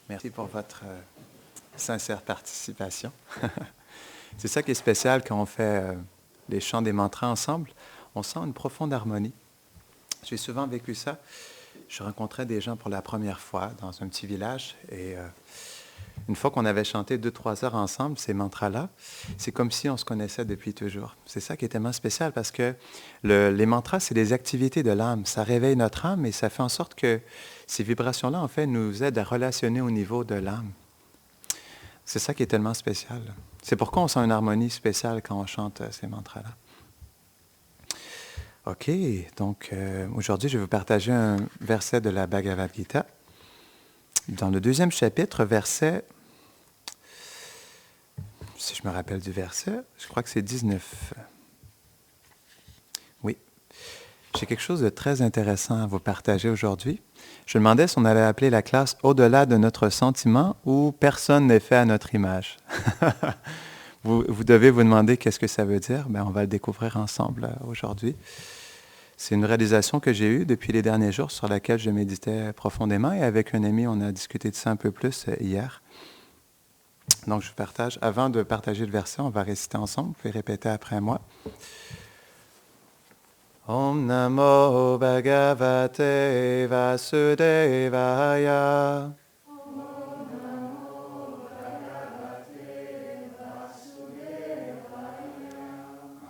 Merci pour votre sincère participation. C'est ça qui est spécial quand on fait les chants des mantras ensemble. On sent une profonde harmonie. J'ai souvent vécu ça. Je rencontrais des gens pour la première fois dans un petit village et une fois qu'on avait chanté 2-3 heures ensemble, ces mantras-là, c'est comme si on se connaissait depuis toujours. C'est ça qui est tellement spécial parce que les mantras, c'est des activités de l'âme. Ça réveille notre âme et ça fait en sorte que ces vibrations-là, en fait, nous aident à relationner au niveau de l'âme. C'est ça qui est tellement spécial. C'est pourquoi on sent une harmonie spéciale quand on chante ces mantras-là. OK, donc aujourd'hui, je vais vous partager un verset de la Bhagavad Gita. Dans le 2e chapitre, verset, si je me rappelle du verset, je crois que c'est 19. Oui, j'ai quelque chose de très intéressant à vous partager aujourd'hui. Je me demandais si on allait appeler la classe « Au-delà de notre sentiment » ou « Personne n'est fait à notre image ». Vous devez vous demander qu'est-ce que ça veut dire. Bien, on va le découvrir ensemble aujourd'hui. C'est une réalisation que j'ai eue depuis les derniers jours sur laquelle je méditais profondément et avec un ami, on a discuté de ça un peu plus hier. Donc, je vous partage. Avant de partager le verset, on va réciter ensemble. Vous pouvez répéter après moi. Om Namo Bhagavate Vasudevaya.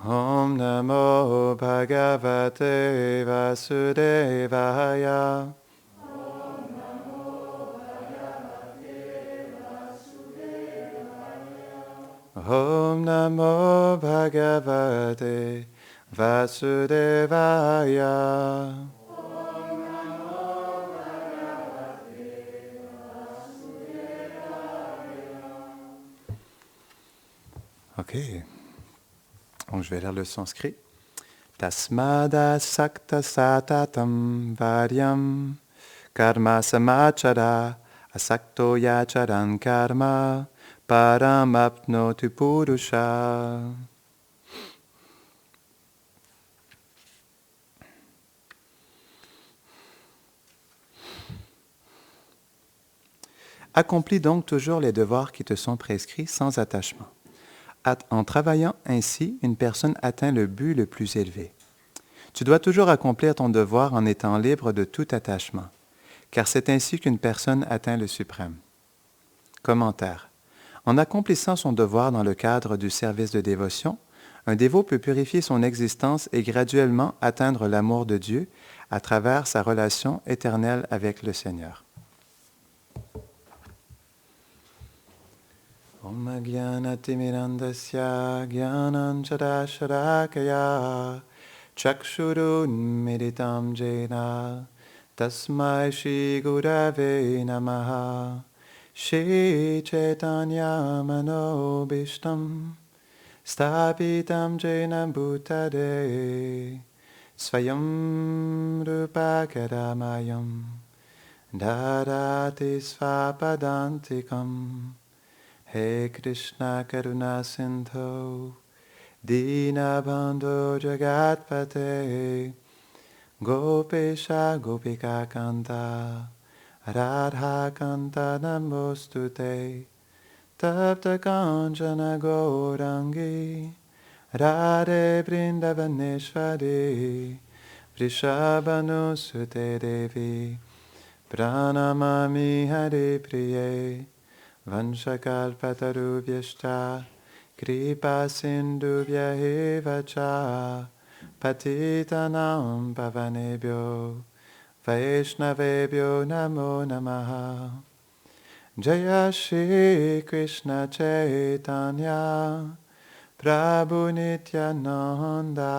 Om Namo Bhagavate Vasudevaya. Om Namo Bhagavate Vasudevaya. OK. Donc, je vais lire le sanskrit. Tasmada sakta satatam varyam karma samachara asakto yacharan karma param apnotu purusha. Accomplis donc toujours les devoirs qui te sont prescrits sans attachement. En travaillant ainsi, une personne atteint le but le plus élevé. Tu dois toujours accomplir ton devoir en étant libre de tout attachement, car c'est ainsi qu'une personne atteint le suprême. Commentaire. En accomplissant son devoir dans le cadre du service de dévotion, un dévot peut purifier son existence et graduellement atteindre l'amour de Dieu à travers sa relation éternelle avec le Seigneur. Om Jnanatimirandasya Jnananchadasharakaya Chakshurun Meditam Jena Tasmai Shri Gurave Namaha Shri Chaitanya Manobishtam Stapitam Jena Bhutade Svayam Rupa Kadamayam Dadati Svapadantikam He Krishna Karuna Sindho Dinabandho Jagatpate Gopesha Gopika Kanta Radha Kanta Namostute Tapta Kanchana Gaurangi Radhe Vrindavaneshwari Vrishabhanusute Devi Pranamami Hare Priye Vanchakalpatarubhyashta Kripa Sindhubhya eva cha Patitanam Pavanebhyo Vaishnavebhyo Namo Namaha Jaya Shri Krishna Chaitanya Prabhu Nityananda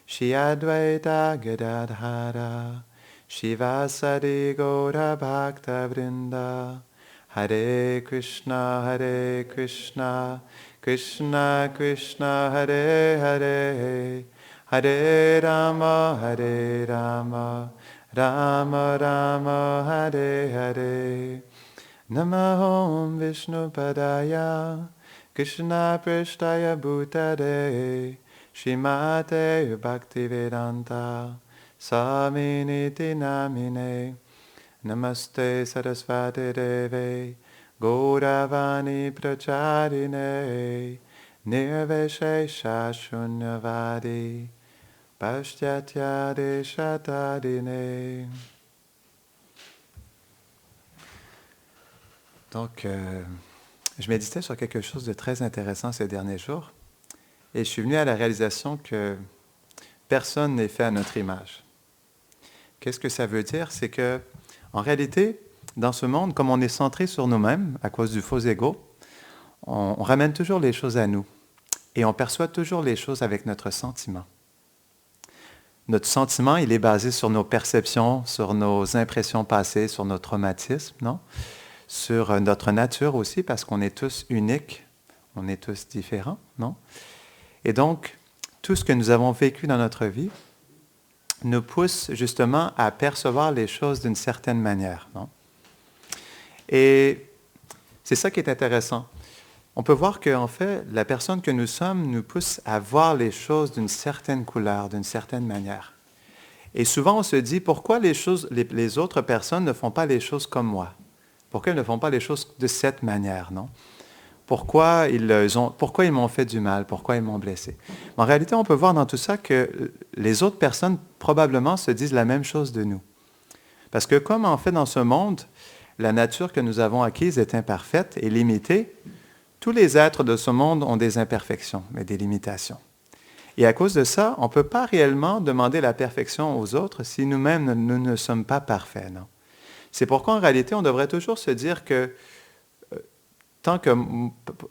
Shri Advaita Gadadhara Shivasari Gaura Bhakta Vrinda Hare Krishna, Krishna Krishna, Hare Hare, Hare Rama, Rama Rama, Hare Hare. Namahom Vishnu Padaya, Krishna Prishtaya Bhutade, Shrimate Bhaktivedanta, Swaminiti Namine. Namaste Sarasvati Deve Gauravani Pracharine Nirveshesha Shunyavadi Pashyatya Deshatadine. Donc, je méditais sur quelque chose de très intéressant ces derniers jours et je suis venu à la réalisation que personne n'est fait à notre image. Qu'est-ce que ça veut dire? C'est que, en réalité, dans ce monde, comme on est centré sur nous-mêmes à cause du faux ego, on ramène toujours les choses à nous et on perçoit toujours les choses avec notre sentiment. Notre sentiment, il est basé sur nos perceptions, sur nos impressions passées, sur nos traumatismes, non? Sur notre nature aussi, parce qu'on est tous uniques, on est tous différents, non? Et donc, tout ce que nous avons vécu dans notre vie nous pousse justement à percevoir les choses d'une certaine manière, non? Et c'est ça qui est intéressant. On peut voir qu'en fait, la personne que nous sommes nous pousse à voir les choses d'une certaine couleur, d'une certaine manière. Et souvent, on se dit, pourquoi les autres personnes ne font pas les choses comme moi? Pourquoi ils ne font pas les choses de cette manière, non? Pourquoi ils m'ont fait du mal? Pourquoi ils m'ont blessé? En réalité, on peut voir dans tout ça que les autres personnes probablement se disent la même chose de nous. Parce que comme en fait dans ce monde, la nature que nous avons acquise est imparfaite et limitée, tous les êtres de ce monde ont des imperfections et des limitations. Et à cause de ça, on ne peut pas réellement demander la perfection aux autres si nous-mêmes nous ne sommes pas parfaits, non? C'est pourquoi en réalité, on devrait toujours se dire que tant que,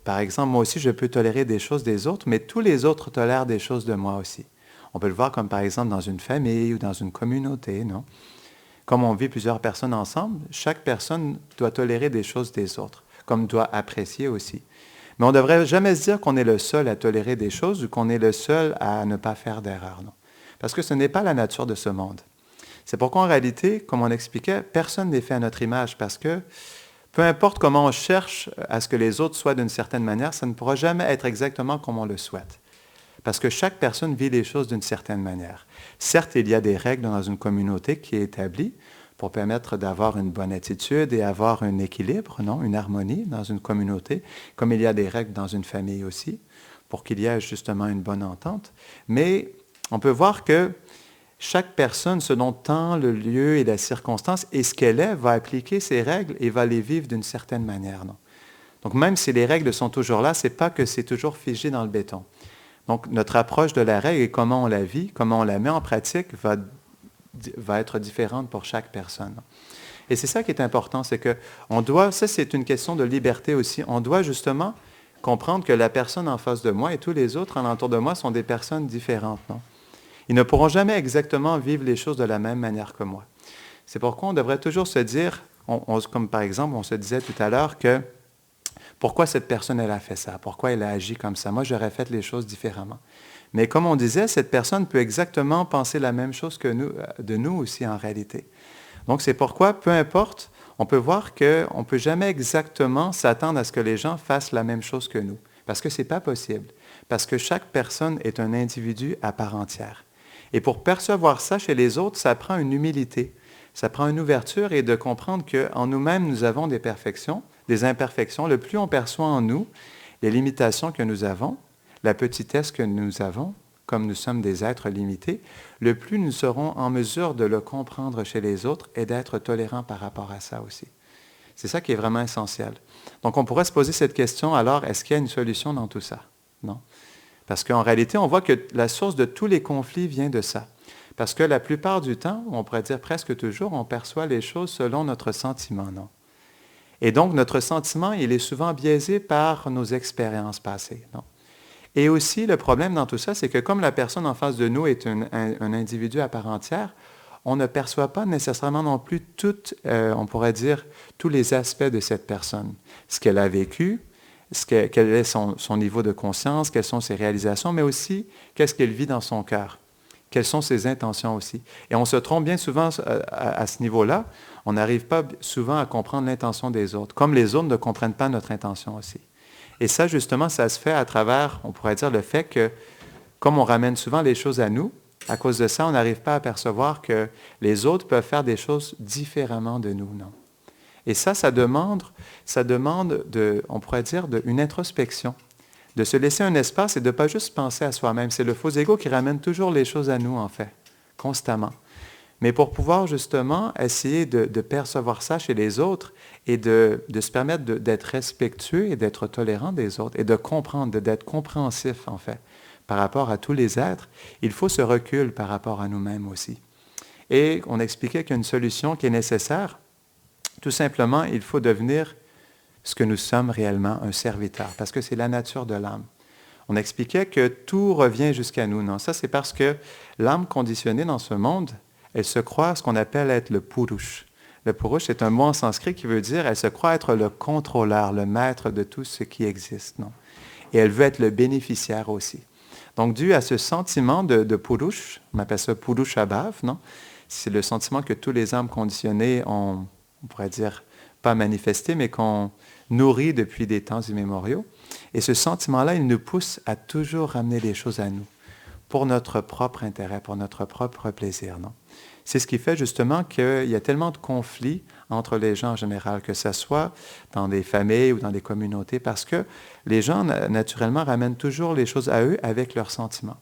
par exemple, moi aussi, je peux tolérer des choses des autres, mais tous les autres tolèrent des choses de moi aussi. On peut le voir comme par exemple dans une famille ou dans une communauté, non? Comme on vit plusieurs personnes ensemble, chaque personne doit tolérer des choses des autres, comme doit apprécier aussi. Mais on ne devrait jamais se dire qu'on est le seul à tolérer des choses ou qu'on est le seul à ne pas faire d'erreur, non? Parce que ce n'est pas la nature de ce monde. C'est pourquoi en réalité, comme on expliquait, personne n'est fait à notre image parce que peu importe comment on cherche à ce que les autres soient d'une certaine manière, ça ne pourra jamais être exactement comme on le souhaite. Parce que chaque personne vit les choses d'une certaine manière. Certes, il y a des règles dans une communauté qui est établie pour permettre d'avoir une bonne attitude et avoir un équilibre, non, une harmonie dans une communauté, comme il y a des règles dans une famille aussi, pour qu'il y ait justement une bonne entente. Mais on peut voir que chaque personne, selon le temps, le lieu et la circonstance, et ce qu'elle est, va appliquer ces règles et va les vivre d'une certaine manière, non? Donc même si les règles sont toujours là, ce n'est pas que c'est toujours figé dans le béton. Donc notre approche de la règle et comment on la vit, comment on la met en pratique, va être différente pour chaque personne. Et c'est ça qui est important, c'est que ça c'est une question de liberté aussi, on doit justement comprendre que la personne en face de moi et tous les autres alentour de moi sont des personnes différentes, non? Ils ne pourront jamais exactement vivre les choses de la même manière que moi. C'est pourquoi on devrait toujours se dire, comme par exemple, on se disait tout à l'heure que pourquoi cette personne, elle a fait ça? Pourquoi elle a agi comme ça? Moi, j'aurais fait les choses différemment. Mais comme on disait, cette personne peut exactement penser la même chose que nous, de nous aussi en réalité. Donc, c'est pourquoi, peu importe, on peut voir qu'on ne peut jamais exactement s'attendre à ce que les gens fassent la même chose que nous. Parce que ce n'est pas possible. Parce que chaque personne est un individu à part entière. Et pour percevoir ça chez les autres, ça prend une humilité, ça prend une ouverture et de comprendre qu'en nous-mêmes, nous avons des perfections, des imperfections. Le plus on perçoit en nous les limitations que nous avons, la petitesse que nous avons, comme nous sommes des êtres limités, le plus nous serons en mesure de le comprendre chez les autres et d'être tolérants par rapport à ça aussi. C'est ça qui est vraiment essentiel. Donc on pourrait se poser cette question, alors, est-ce qu'il y a une solution dans tout ça? Non. Parce qu'en réalité, on voit que la source de tous les conflits vient de ça. Parce que la plupart du temps, on pourrait dire presque toujours, on perçoit les choses selon notre sentiment, non? Et donc, notre sentiment, il est souvent biaisé par nos expériences passées, non? Et aussi, le problème dans tout ça, c'est que comme la personne en face de nous est un individu à part entière, on ne perçoit pas nécessairement non plus on pourrait dire, tous les aspects de cette personne. Ce qu'elle a vécu, quel est son niveau de conscience, quelles sont ses réalisations, mais aussi qu'est-ce qu'elle vit dans son cœur, quelles sont ses intentions aussi. Et on se trompe bien souvent à ce niveau-là, on n'arrive pas souvent à comprendre l'intention des autres, comme les autres ne comprennent pas notre intention aussi. Et ça, justement, ça se fait à travers, on pourrait dire, le fait que, comme on ramène souvent les choses à nous, À cause de ça, on n'arrive pas à percevoir que les autres peuvent faire des choses différemment de nous, non? Et ça demande on pourrait dire, une introspection, de se laisser un espace et de ne pas juste penser à soi-même. C'est le faux ego qui ramène toujours les choses à nous, en fait, constamment. Mais pour pouvoir justement essayer de percevoir ça chez les autres et de se permettre d'être respectueux et d'être tolérant des autres et de comprendre, d'être compréhensif, en fait, par rapport à tous les êtres, il faut ce recul par rapport à nous-mêmes aussi. Et on expliquait qu'il y a une solution qui est nécessaire. Tout simplement, il faut devenir ce que nous sommes réellement, un serviteur, parce que c'est la nature de l'âme. On expliquait que tout revient jusqu'à nous. Non, ça c'est parce que l'âme conditionnée dans ce monde, elle se croit ce qu'on appelle être le purush. Le purush, c'est un mot en sanskrit qui veut dire, elle se croit être le contrôleur, le maître de tout ce qui existe. Non? Et elle veut être le bénéficiaire aussi. Donc, dû à ce sentiment de purush, on appelle ça purushabhav, non? C'est le sentiment que tous les âmes conditionnées ont, on pourrait dire, pas manifesté, mais qu'on nourrit depuis des temps immémoriaux. Et ce sentiment-là, il nous pousse à toujours ramener les choses à nous, pour notre propre intérêt, pour notre propre plaisir, non? C'est ce qui fait justement qu'il y a tellement de conflits entre les gens en général, que ce soit dans des familles ou dans des communautés, parce que les gens, naturellement, ramènent toujours les choses à eux avec leurs sentiments.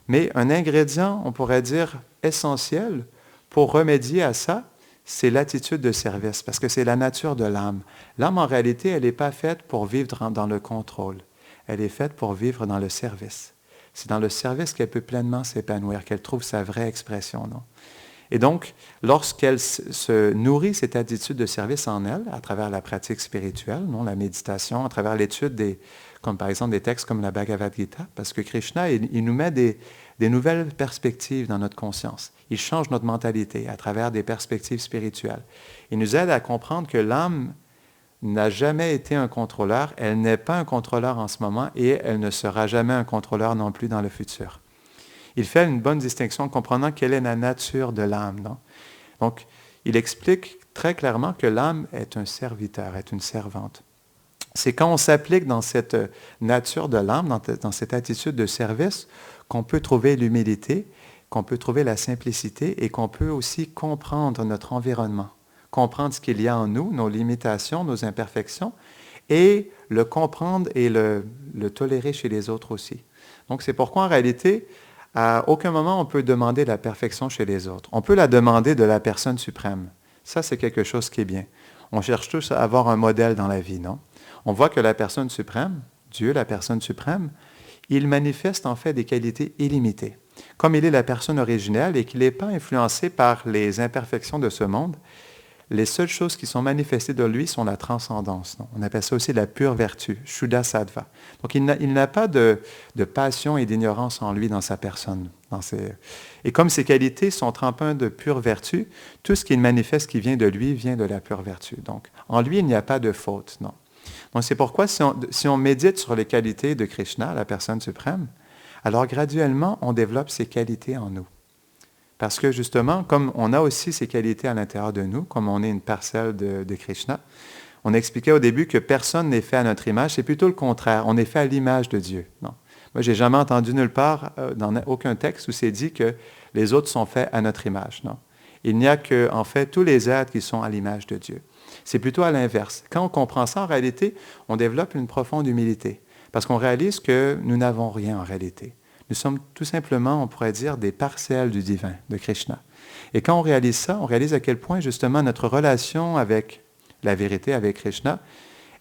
Mais un ingrédient, on pourrait dire, essentiel pour remédier à ça, c'est l'attitude de service, parce que c'est la nature de l'âme. L'âme, en réalité, elle n'est pas faite pour vivre dans le contrôle. Elle est faite pour vivre dans le service. C'est dans le service qu'elle peut pleinement s'épanouir, qu'elle trouve sa vraie expression, non? Et donc, lorsqu'elle se nourrit cette attitude de service en elle, à travers la pratique spirituelle, non, la méditation, à travers l'étude comme par exemple des textes comme la Bhagavad Gita, parce que Krishna, il nous met des nouvelles perspectives dans notre conscience. Il change notre mentalité à travers des perspectives spirituelles. Il nous aide à comprendre que l'âme n'a jamais été un contrôleur, elle n'est pas un contrôleur en ce moment et elle ne sera jamais un contrôleur non plus dans le futur. Il fait une bonne distinction en comprenant quelle est la nature de l'âme. Non? Donc, il explique très clairement que l'âme est un serviteur, est une servante. C'est quand on s'applique dans cette nature de l'âme, dans cette attitude de service, qu'on peut trouver l'humilité, qu'on peut trouver la simplicité et qu'on peut aussi comprendre notre environnement, comprendre ce qu'il y a en nous, nos limitations, nos imperfections, et le comprendre et le tolérer chez les autres aussi. Donc, c'est pourquoi, en réalité, à aucun moment on peut demander la perfection chez les autres. On peut la demander de la personne suprême. Ça, c'est quelque chose qui est bien. On cherche tous à avoir un modèle dans la vie, non? On voit que la personne suprême, Dieu, la personne suprême, il manifeste en fait des qualités illimitées. Comme il est la personne originelle et qu'il n'est pas influencé par les imperfections de ce monde, les seules choses qui sont manifestées de lui sont la transcendance. Non? On appelle ça aussi la pure vertu, Shuddha Sattva. Donc il n'a pas de passion et d'ignorance en lui, dans sa personne. Et comme ses qualités sont trempées de pure vertu, tout ce qu'il manifeste qui vient de lui vient de la pure vertu. Donc en lui, il n'y a pas de faute. Non. Donc c'est pourquoi si on médite sur les qualités de Krishna, la personne suprême, alors graduellement, on développe ces qualités en nous. Parce que justement, comme on a aussi ces qualités à l'intérieur de nous, comme on est une parcelle de Krishna, on expliquait au début que personne n'est fait à notre image, c'est plutôt le contraire, on est fait à l'image de Dieu. Non. Moi, je n'ai jamais entendu nulle part, dans aucun texte, où c'est dit que les autres sont faits à notre image. Non. Il n'y a que, en fait, tous les êtres qui sont à l'image de Dieu. C'est plutôt à l'inverse. Quand on comprend ça, en réalité, on développe une profonde humilité, parce qu'on réalise que nous n'avons rien en réalité. Nous sommes tout simplement, on pourrait dire, des parcelles du divin, de Krishna. Et quand on réalise ça, on réalise à quel point, justement, notre relation avec la vérité, avec Krishna,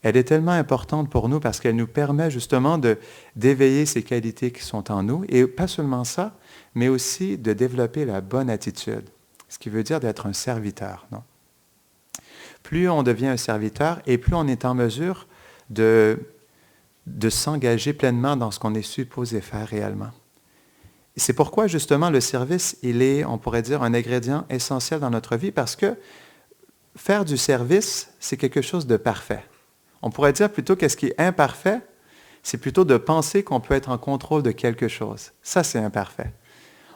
elle est tellement importante pour nous parce qu'elle nous permet justement d'éveiller ces qualités qui sont en nous. Et pas seulement ça, mais aussi de développer la bonne attitude, ce qui veut dire d'être un serviteur. Non? Plus on devient un serviteur et plus on est en mesure de s'engager pleinement dans ce qu'on est supposé faire réellement. Et c'est pourquoi, justement, le service, il est, on pourrait dire, un ingrédient essentiel dans notre vie, parce que faire du service, c'est quelque chose de parfait. On pourrait dire plutôt que ce qui est imparfait, c'est plutôt de penser qu'on peut être en contrôle de quelque chose. Ça, c'est imparfait.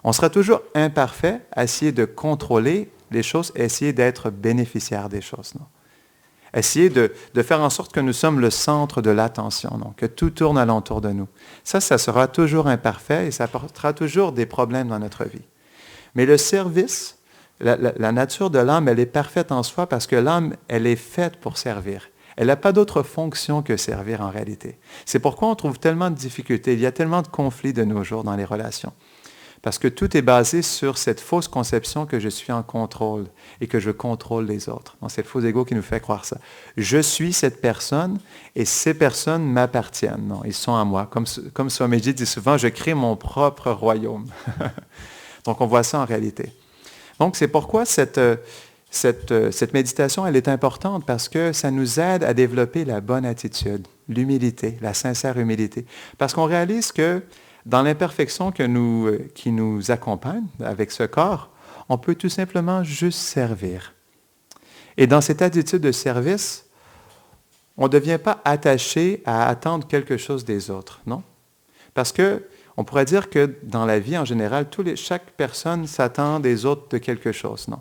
On sera toujours imparfait à essayer de contrôler les choses et essayer d'être bénéficiaire des choses. Non? Essayer de faire en sorte que nous sommes le centre de l'attention, donc que tout tourne alentour de nous. Ça sera toujours imparfait et ça apportera toujours des problèmes dans notre vie. Mais le service, la nature de l'âme, elle est parfaite en soi parce que l'âme, elle est faite pour servir. Elle n'a pas d'autre fonction que servir en réalité. C'est pourquoi on trouve tellement de difficultés, il y a tellement de conflits de nos jours dans les relations. Parce que tout est basé sur cette fausse conception que je suis en contrôle et que je contrôle les autres. Donc, c'est le faux ego qui nous fait croire ça. Je suis cette personne et ces personnes m'appartiennent. Non, ils sont à moi. Comme Swamiji dit souvent, je crée mon propre royaume. Donc, on voit ça en réalité. Donc, c'est pourquoi cette méditation, elle est importante parce que ça nous aide à développer la bonne attitude, l'humilité, la sincère humilité. Parce qu'on réalise que dans l'imperfection qui nous accompagne avec ce corps, on peut tout simplement juste servir. Et dans cette attitude de service, on ne devient pas attaché à attendre quelque chose des autres, non? Parce qu'on pourrait dire que dans la vie en général, chaque personne s'attend des autres de quelque chose, non?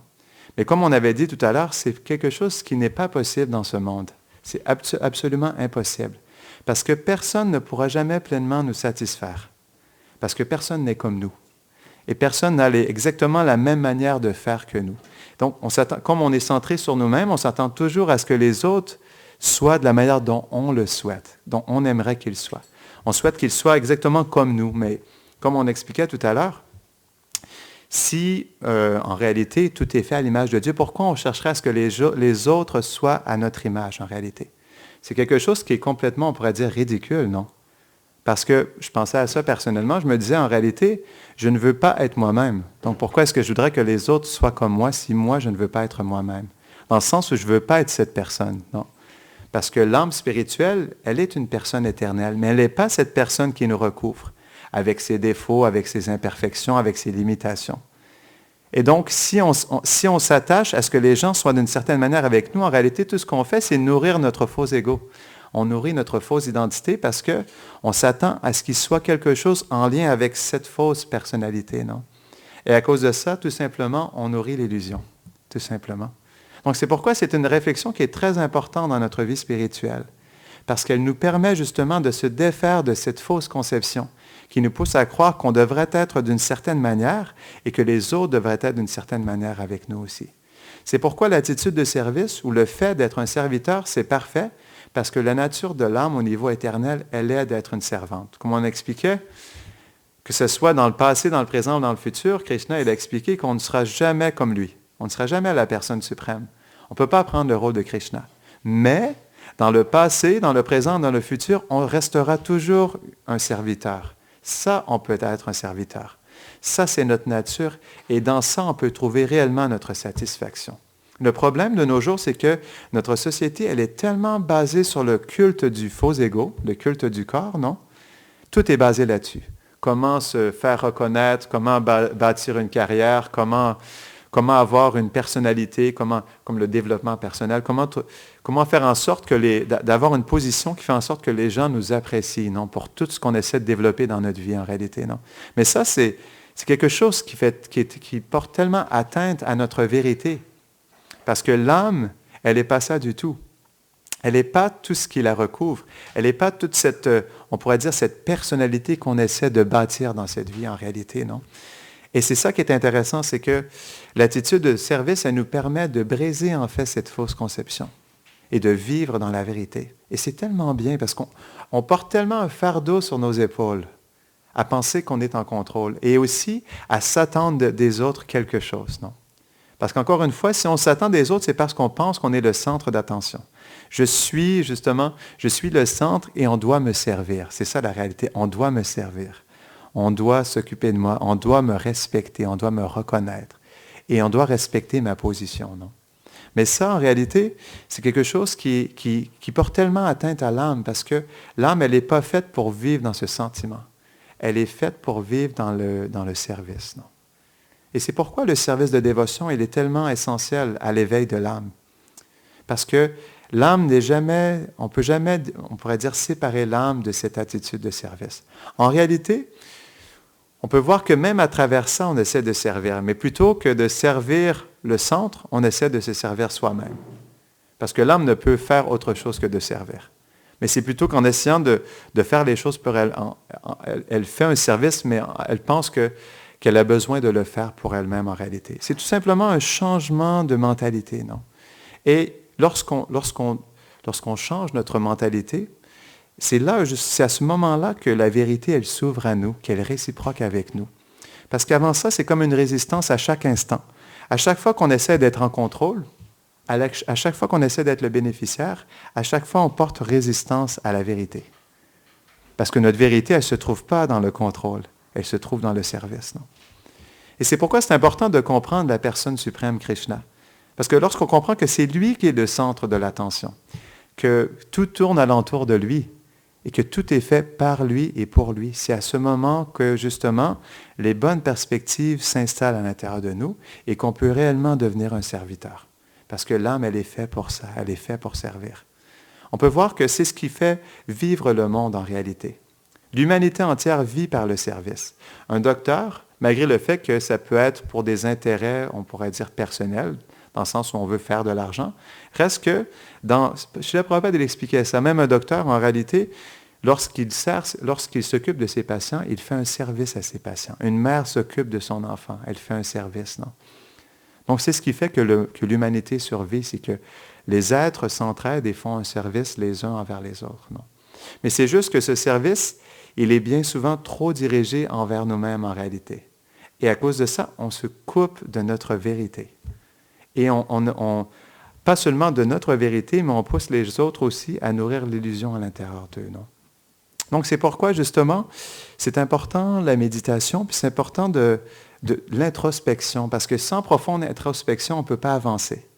Mais comme on avait dit tout à l'heure, c'est quelque chose qui n'est pas possible dans ce monde. C'est absolument impossible. Parce que personne ne pourra jamais pleinement nous satisfaire. Parce que personne n'est comme nous. Et personne n'a exactement la même manière de faire que nous. Donc, comme on est centré sur nous-mêmes, on s'attend toujours à ce que les autres soient de la manière dont on le souhaite, dont on aimerait qu'ils soient. On souhaite qu'ils soient exactement comme nous, mais comme on expliquait tout à l'heure, si en réalité tout est fait à l'image de Dieu, pourquoi on chercherait à ce que les autres soient à notre image en réalité? C'est quelque chose qui est complètement, on pourrait dire, ridicule, non? Parce que je pensais à ça personnellement, je me disais en réalité, je ne veux pas être moi-même. Donc pourquoi est-ce que je voudrais que les autres soient comme moi si moi je ne veux pas être moi-même? Dans le sens où je ne veux pas être cette personne, non? Parce que l'âme spirituelle, elle est une personne éternelle, mais elle n'est pas cette personne qui nous recouvre, avec ses défauts, avec ses imperfections, avec ses limitations. Et donc, si on s'attache à ce que les gens soient d'une certaine manière avec nous, en réalité, tout ce qu'on fait, c'est nourrir notre faux ego. On nourrit notre fausse identité parce qu'on s'attend à ce qu'il soit quelque chose en lien avec cette fausse personnalité, non? Et à cause de ça, tout simplement, on nourrit l'illusion, tout simplement. Donc, c'est pourquoi c'est une réflexion qui est très importante dans notre vie spirituelle, parce qu'elle nous permet justement de se défaire de cette fausse conception qui nous pousse à croire qu'on devrait être d'une certaine manière et que les autres devraient être d'une certaine manière avec nous aussi. C'est pourquoi l'attitude de service ou le fait d'être un serviteur, c'est parfait, parce que la nature de l'âme au niveau éternel, elle est d'être une servante. Comme on expliquait, que ce soit dans le passé, dans le présent ou dans le futur, Krishna il a expliqué qu'on ne sera jamais comme lui. On ne sera jamais la personne suprême. On ne peut pas prendre le rôle de Krishna. Mais dans le passé, dans le présent, dans le futur, on restera toujours un serviteur. Ça, on peut être un serviteur. Ça, c'est notre nature. Et dans ça, on peut trouver réellement notre satisfaction. Le problème de nos jours, c'est que notre société, elle est tellement basée sur le culte du faux ego, le culte du corps, non? Tout est basé là-dessus. Comment se faire reconnaître, comment bâtir une carrière, comment avoir une personnalité, comme le développement personnel, comment faire en sorte d'avoir une position qui fait en sorte que les gens nous apprécient, non? Pour tout ce qu'on essaie de développer dans notre vie en réalité, non? Mais ça, c'est quelque chose qui porte tellement atteinte à notre vérité. Parce que l'âme, elle n'est pas ça du tout. Elle n'est pas tout ce qui la recouvre. Elle n'est pas toute cette, on pourrait dire, cette personnalité qu'on essaie de bâtir dans cette vie en réalité, non? Et c'est ça qui est intéressant, c'est que l'attitude de service, elle nous permet de briser en fait cette fausse conception et de vivre dans la vérité. Et c'est tellement bien parce qu'on porte tellement un fardeau sur nos épaules à penser qu'on est en contrôle et aussi à s'attendre des autres quelque chose, non? Parce qu'encore une fois, si on s'attend des autres, c'est parce qu'on pense qu'on est le centre d'attention. Je suis le centre et on doit me servir. C'est ça la réalité, on doit me servir. On doit s'occuper de moi, on doit me respecter, on doit me reconnaître. Et on doit respecter ma position, non? Mais ça, en réalité, c'est quelque chose qui porte tellement atteinte à l'âme, parce que l'âme, elle n'est pas faite pour vivre dans ce sentiment. Elle est faite pour vivre dans le service, non? Et c'est pourquoi le service de dévotion, il est tellement essentiel à l'éveil de l'âme. Parce que l'âme n'est jamais, on pourrait dire, séparer l'âme de cette attitude de service. En réalité, on peut voir que même à travers ça, on essaie de servir. Mais plutôt que de servir le centre, on essaie de se servir soi-même. Parce que l'âme ne peut faire autre chose que de servir. Mais c'est plutôt qu'en essayant de faire les choses pour elle, elle fait un service, mais elle pense qu'elle a besoin de le faire pour elle-même en réalité. C'est tout simplement un changement de mentalité, non? Et lorsqu'on change notre mentalité, c'est à ce moment-là que la vérité, elle s'ouvre à nous, qu'elle est réciproque avec nous. Parce qu'avant ça, c'est comme une résistance à chaque instant. À chaque fois qu'on essaie d'être en contrôle, à chaque fois qu'on essaie d'être le bénéficiaire, à chaque fois on porte résistance à la vérité. Parce que notre vérité, elle ne se trouve pas dans le contrôle, elle se trouve dans le service. Non? Et c'est pourquoi c'est important de comprendre la personne suprême Krishna. Parce que lorsqu'on comprend que c'est lui qui est le centre de l'attention, que tout tourne alentour de lui, et que tout est fait par lui et pour lui, c'est à ce moment que justement les bonnes perspectives s'installent à l'intérieur de nous et qu'on peut réellement devenir un serviteur. Parce que l'âme, elle est faite pour ça, elle est faite pour servir. On peut voir que c'est ce qui fait vivre le monde en réalité. L'humanité entière vit par le service. Un docteur, malgré le fait que ça peut être pour des intérêts, on pourrait dire personnels, dans le sens où on veut faire de l'argent, reste que, je ne pourrais pas l'expliquer ça, même un docteur, en réalité, lorsqu'il s'occupe de ses patients, il fait un service à ses patients. Une mère s'occupe de son enfant, elle fait un service, non? Donc, c'est ce qui fait que l'humanité survit, c'est que les êtres s'entraident et font un service les uns envers les autres. Non? Mais c'est juste que ce service, il est bien souvent trop dirigé envers nous-mêmes en réalité. Et à cause de ça, on se coupe de notre vérité. Et pas seulement de notre vérité, mais on pousse les autres aussi à nourrir l'illusion à l'intérieur d'eux. Non? Donc, c'est pourquoi, justement, c'est important la méditation, puis c'est important de l'introspection, parce que sans profonde introspection, on ne peut pas avancer.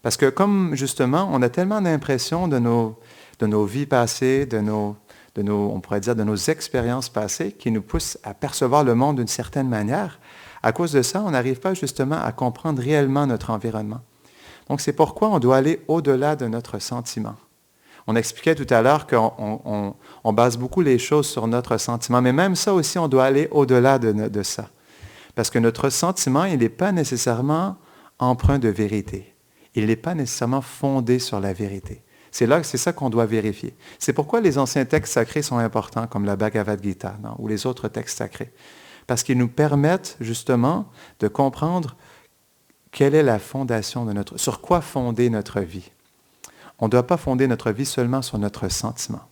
Parce que comme, justement, on a tellement d'impressions de nos vies passées, on pourrait dire de nos expériences passées, qui nous poussent à percevoir le monde d'une certaine manière, à cause de ça, on n'arrive pas justement à comprendre réellement notre environnement. Donc, c'est pourquoi on doit aller au-delà de notre sentiment. On expliquait tout à l'heure qu'on base beaucoup les choses sur notre sentiment, mais même ça aussi, on doit aller au-delà de ça. Parce que notre sentiment, il n'est pas nécessairement empreint de vérité. Il n'est pas nécessairement fondé sur la vérité. C'est ça qu'on doit vérifier. C'est pourquoi les anciens textes sacrés sont importants, comme la Bhagavad Gita, non, ou les autres textes sacrés. Parce qu'ils nous permettent justement de comprendre quelle est la fondation sur quoi fonder notre vie. On ne doit pas fonder notre vie seulement sur notre sentiment.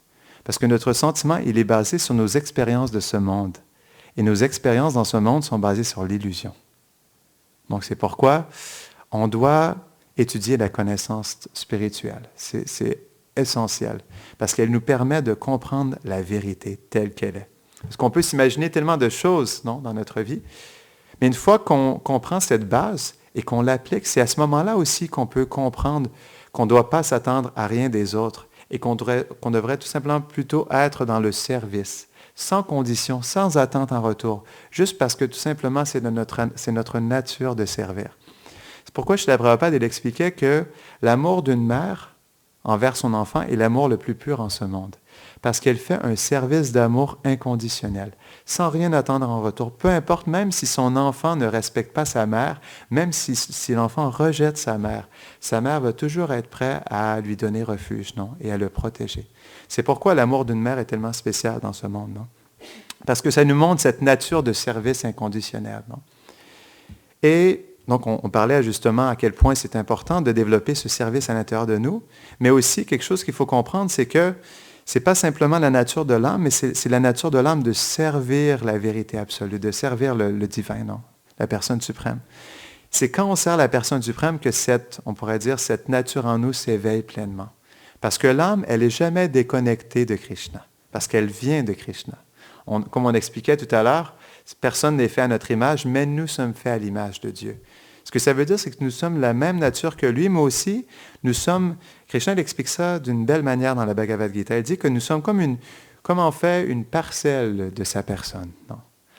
Parce que notre sentiment, il est basé sur nos expériences de ce monde. Et nos expériences dans ce monde sont basées sur l'illusion. Donc c'est pourquoi on doit étudier la connaissance spirituelle. C'est essentiel. Parce qu'elle nous permet de comprendre la vérité telle qu'elle est. Parce qu'on peut s'imaginer tellement de choses, non, dans notre vie. Mais une fois qu'on comprend cette base et qu'on l'applique, c'est à ce moment-là aussi qu'on peut comprendre qu'on ne doit pas s'attendre à rien des autres et qu'on devrait tout simplement plutôt être dans le service, sans condition, sans attente en retour, juste parce que tout simplement c'est notre nature de servir. C'est pourquoi Srila Prabhupada il expliquait que l'amour d'une mère envers son enfant est l'amour le plus pur en ce monde. Parce qu'elle fait un service d'amour inconditionnel, sans rien attendre en retour. Peu importe, même si son enfant ne respecte pas sa mère, même si l'enfant rejette sa mère va toujours être prête à lui donner refuge, non, et à le protéger. C'est pourquoi l'amour d'une mère est tellement spécial dans ce monde, non? Parce que ça nous montre cette nature de service inconditionnel, non? Et donc, on parlait justement à quel point c'est important de développer ce service à l'intérieur de nous, mais aussi quelque chose qu'il faut comprendre, c'est que ce n'est pas simplement la nature de l'âme, mais c'est la nature de l'âme de servir la vérité absolue, de servir le divin, non? La personne suprême. C'est quand on sert la personne suprême que on pourrait dire, cette nature en nous s'éveille pleinement. Parce que l'âme, elle n'est jamais déconnectée de Krishna, parce qu'elle vient de Krishna. Comme on expliquait tout à l'heure, personne n'est fait à notre image, mais nous sommes faits à l'image de Dieu. Ce que ça veut dire, c'est que nous sommes la même nature que lui, mais aussi, Krishna explique ça d'une belle manière dans la Bhagavad Gita. Il dit que nous sommes comme en fait une parcelle de sa personne. Non?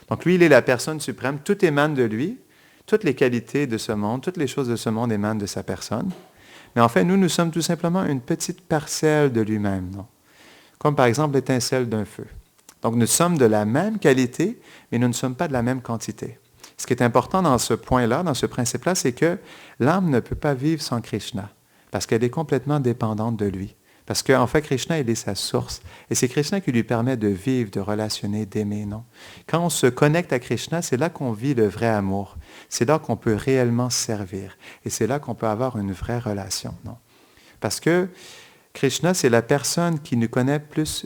Donc lui, il est la personne suprême, tout émane de lui, toutes les qualités de ce monde, toutes les choses de ce monde émanent de sa personne. Mais en fait, nous sommes tout simplement une petite parcelle de lui-même. Non? Comme par exemple l'étincelle d'un feu. Donc nous sommes de la même qualité, mais nous ne sommes pas de la même quantité. Ce qui est important dans ce point-là, dans ce principe-là, c'est que l'âme ne peut pas vivre sans Krishna. parce qu'elle est complètement dépendante de lui. Parce qu'en fait, Krishna, il est sa source. Et c'est Krishna qui lui permet de vivre, de relationner, d'aimer, non? Quand on se connecte à Krishna, c'est là qu'on vit le vrai amour. C'est là qu'on peut réellement servir. Et c'est là qu'on peut avoir une vraie relation, non? Parce que Krishna, c'est la personne qui nous connaît plus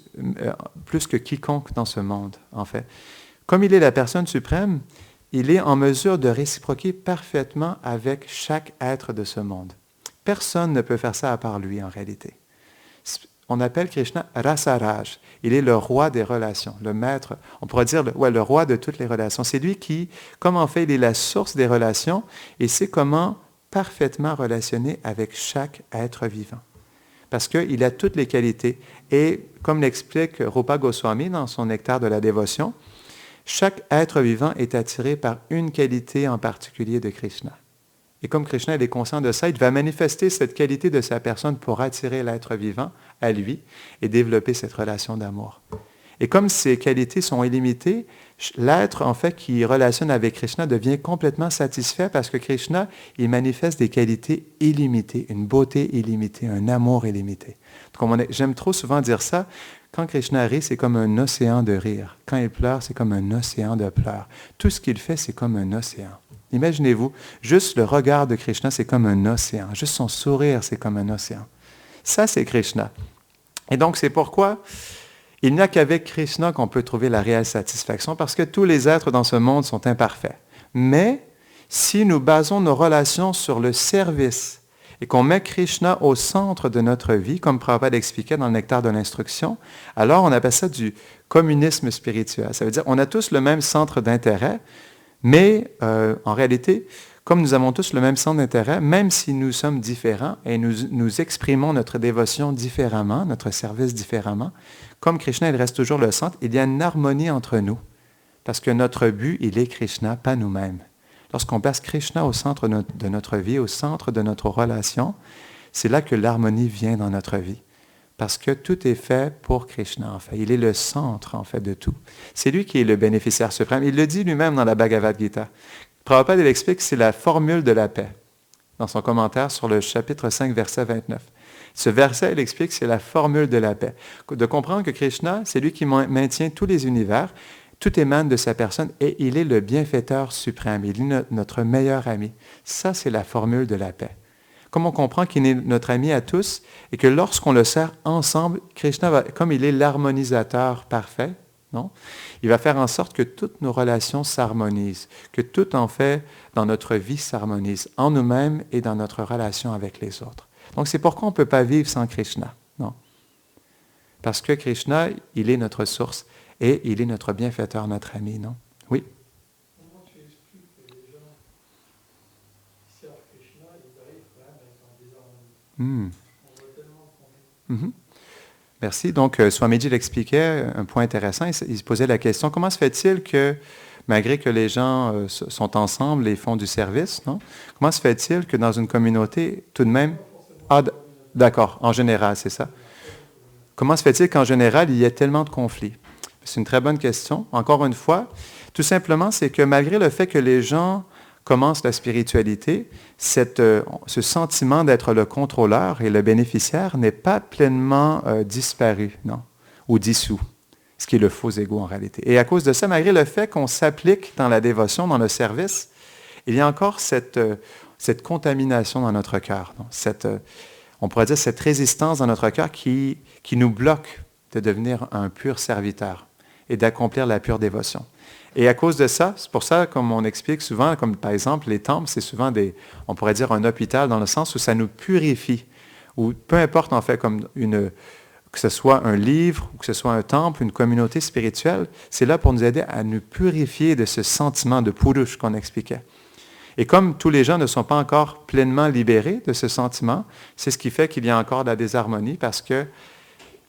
que quiconque dans ce monde, en fait. Comme il est la personne suprême, il est en mesure de réciproquer parfaitement avec chaque être de ce monde. Personne ne peut faire ça à part lui, en réalité. On appelle Krishna Rasaraj. Il est le roi des relations, le maître, on pourrait dire le roi de toutes les relations. C'est lui qui, comme en fait, il est la source des relations et sait comment parfaitement relationner avec chaque être vivant. Parce qu'il a toutes les qualités. Et comme l'explique Rupa Goswami dans son Nectar de la dévotion, chaque être vivant est attiré par une qualité en particulier de Krishna. Et comme Krishna il est conscient de ça, il va manifester cette qualité de sa personne pour attirer l'être vivant à lui et développer cette relation d'amour. Et comme ces qualités sont illimitées, l'être en fait qui relationne avec Krishna devient complètement satisfait parce que Krishna, il manifeste des qualités illimitées, une beauté illimitée, un amour illimité. J'aime trop souvent dire ça. Quand Krishna rit, c'est comme un océan de rire. Quand il pleure, c'est comme un océan de pleurs. Tout ce qu'il fait, c'est comme un océan. Imaginez-vous, juste le regard de Krishna, c'est comme un océan. Juste son sourire, c'est comme un océan. Ça, c'est Krishna. Et donc, c'est pourquoi il n'y a qu'avec Krishna qu'on peut trouver la réelle satisfaction, parce que tous les êtres dans ce monde sont imparfaits. Mais si nous basons nos relations sur le service et qu'on met Krishna au centre de notre vie, comme Prabhupada expliquait dans le Nectar de l'instruction, alors on appelle ça du communisme spirituel. Ça veut dire qu'on a tous le même centre d'intérêt, mais en réalité, comme nous avons tous le même centre d'intérêt, même si nous sommes différents et nous exprimons notre dévotion différemment, notre service différemment, comme Krishna, il reste toujours le centre, il y a une harmonie entre nous. Parce que notre but, il est Krishna, pas nous-mêmes. Lorsqu'on place Krishna au centre de notre vie, au centre de notre relation, c'est là que l'harmonie vient dans notre vie. Parce que tout est fait pour Krishna, en fait. Il est le centre, en fait, de tout. C'est lui qui est le bénéficiaire suprême. Il le dit lui-même dans la Bhagavad Gita. Prabhupada, il explique que c'est la formule de la paix, dans son commentaire sur le chapitre 5, verset 29. Ce verset, il explique que c'est la formule de la paix. De comprendre que Krishna, c'est lui qui maintient tous les univers, tout émane de sa personne et il est le bienfaiteur suprême. Il est notre meilleur ami. Ça, c'est la formule de la paix. Comme on comprend qu'il est notre ami à tous et que lorsqu'on le sert ensemble, Krishna, comme il est l'harmonisateur parfait, non? Il va faire en sorte que toutes nos relations s'harmonisent, que tout en fait dans notre vie s'harmonise, en nous-mêmes et dans notre relation avec les autres. Donc c'est pourquoi on ne peut pas vivre sans Krishna, non? Parce que Krishna, il est notre source et il est notre bienfaiteur, notre ami, non? Oui? Comment tu expliques que les gens qui servent Krishna, ils arrivent quand même à être en désharmonie? On voit tellement de conflits. Merci. Donc, Swamiji l'expliquait, un point intéressant. Il se posait la question, comment se fait-il que, malgré que les gens sont ensemble et font du service, non? Comment se fait-il que dans une communauté, tout de même... Ah, d'accord, en général, c'est ça. Comment se fait-il qu'en général, il y ait tellement de conflits? C'est une très bonne question. Encore une fois, tout simplement, c'est que malgré le fait que les gens commencent la spiritualité, ce sentiment d'être le contrôleur et le bénéficiaire n'est pas pleinement disparu, non, ou dissous, ce qui est le faux ego en réalité. Et à cause de ça, malgré le fait qu'on s'applique dans la dévotion, dans le service, il y a encore cette contamination dans notre cœur, non? On pourrait dire cette résistance dans notre cœur qui nous bloque de devenir un pur serviteur et d'accomplir la pure dévotion. Et à cause de ça, c'est pour ça, comme on explique souvent, comme par exemple les temples, c'est souvent on pourrait dire un hôpital dans le sens où ça nous purifie, ou peu importe en fait, que ce soit un livre, ou que ce soit un temple, une communauté spirituelle, c'est là pour nous aider à nous purifier de ce sentiment de purush qu'on expliquait. Et comme tous les gens ne sont pas encore pleinement libérés de ce sentiment, c'est ce qui fait qu'il y a encore de la désharmonie parce que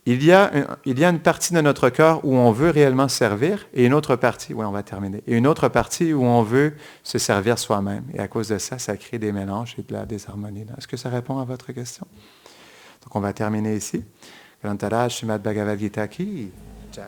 il y a une partie de notre cœur où on veut réellement servir et une autre partie, oui, on va terminer, et une autre partie où on veut se servir soi-même. Et à cause de ça, ça crée des mélanges et de la désharmonie. Est-ce que ça répond à votre question? Donc, on va terminer ici. Grantaraj Srimad Bhagavad Gita ki Jai.